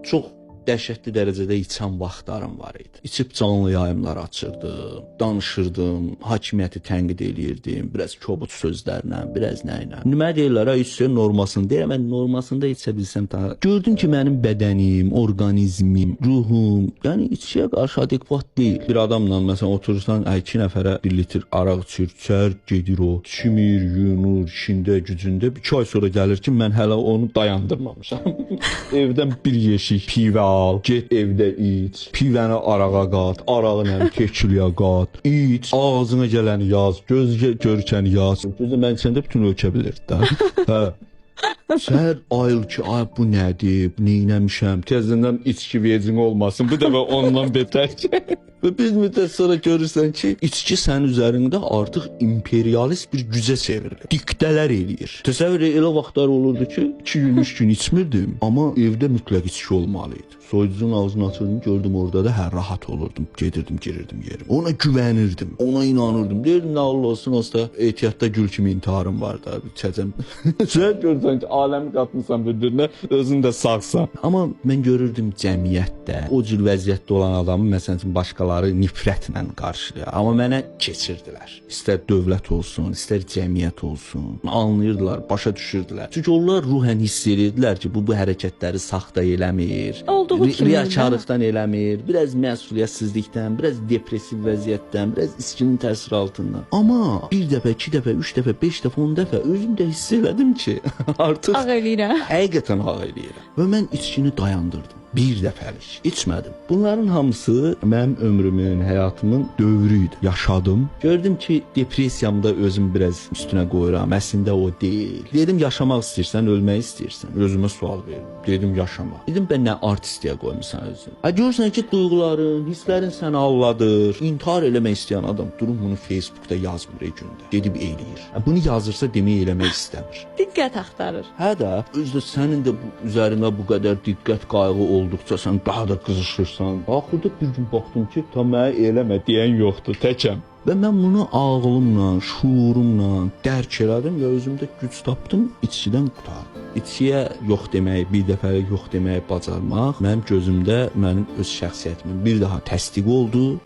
çox dəhşətli dərəcədə içən vaxtlarım var idi. İçib canlı yayımlar açırdım, danışırdım, hakimiyyəti tənqid eləyirdim, biraz kobud sözlərlə, biraz nə ilə. Nə deyirlər, içsə normasını deyirəm, mən normasında içə bilsəm daha. Gördüm ki, mənim bədənim, orqanizmim, ruhum, yəni içkiyə qarşı adekvat deyil. Bir adamla məsələn oturursan, 2 nəfərə 1 litr araq içər, gedir o, çimir, yunur, işində, gücündə. 2 ay sonra gəlir ki, mən hələ onu dayandırmamışam. Evdən bir yeşik pivə al, get evdə iç, pivəni arağa qat, arağı tekiliyə qat, iç, ağzına gələni yaz, gözə görkəni yaz. Gözə mən içəndə bütün ölkə bilirdi də. Hə. Səhər ayıl ki, ay bu nədir, neynəmişəm, təzədən içki vecin olmasın, bu dəfə ondan betər ki. Və bir müddət sonra görürsən ki, içki sənin üzərində artıq imperialist bir gücə çevrilir. Diktələr eləyir. Təsəvvür elə vaxtlar olurdu ki, 2 gün, 3 gün içmirdim, amma evdə mütləq içki olmalı idi. Soyucunun ağzını açırdım, gördüm orada da hər rahat olurdum. Gedirdim, girirdim yerim. Ona güvənirdim, ona inanırdım. Deyirdim, nə olsun, olsa ehtiyatda gül kimi intiharım var da, içəcəm. Sən görürsən ki, aləmi qatmısan bir-birinə, özün də sağsan. Amma mən görürdüm cəmiyyətdə o cür vəziyyətdə olan adamı məsələn başqaları nifrətlə qarşılayır. Amma mənə keçirdilər. İstər dövlət olsun, istər cəmiyyət olsun. Anlayırdılar, başa düşürdülər. Çünki onlar ruhən hiss edirdilər ki, bu hərəkətləri saxta eləmir. Riyakarlıqdan eləmir, biraz məsuliyyətsizlikdən, biraz depressiv vəziyyətdən, biraz içkinin təsiri altından. Amma 1 dəfə, 2 dəfə, 3 dəfə, 5 dəfə, 10 dəfə özümdə hiss elədim ki, artıq ağ eləyirəm. Həqiqətən ağ eləyirəm. Və mən içkini dayandırdım. 1 dəfəlik içmədim. Bunların hamısı mənim ömrümün, həyatımın dövrü idi. Yaşadım. Gördüm ki, depressiyamda özüm biraz üstünə qoyuram. Əslində o deyil. Dedim, yaşamaq istəyirsən, ölmək istəyirsən. Özümə sual verdim. Dedim, yaşamaq. Dedim, mən nə artistliyə qoymusan özünü? Görürsən ki, duyğuların, hisslərin səni avladır. İntihar eləmək istəyən adam durun bunu Facebookda yazmır gündə. Gedib eləyir. Bunu yazırsa demək eləmək istəmir. Diqqət axtarır. Hə də, özdə sənin də üzərində bu qədər diqqət qayğı olduqca sən daha da qızışırsan. Axırda bir gün baxdım ki, tam mənə eləmə deyən yoxdur, təkəm. Və mən bunu ağlımla, şuurumla dərk elədim və özümdə güc tapdım, içkidən qurtardım. İçkiyə yox deməyi, bir dəfəlik yox deməyi bacarmaq mənim gözümdə mənim öz şəxsiyyətimin bir daha təsdiq oldu.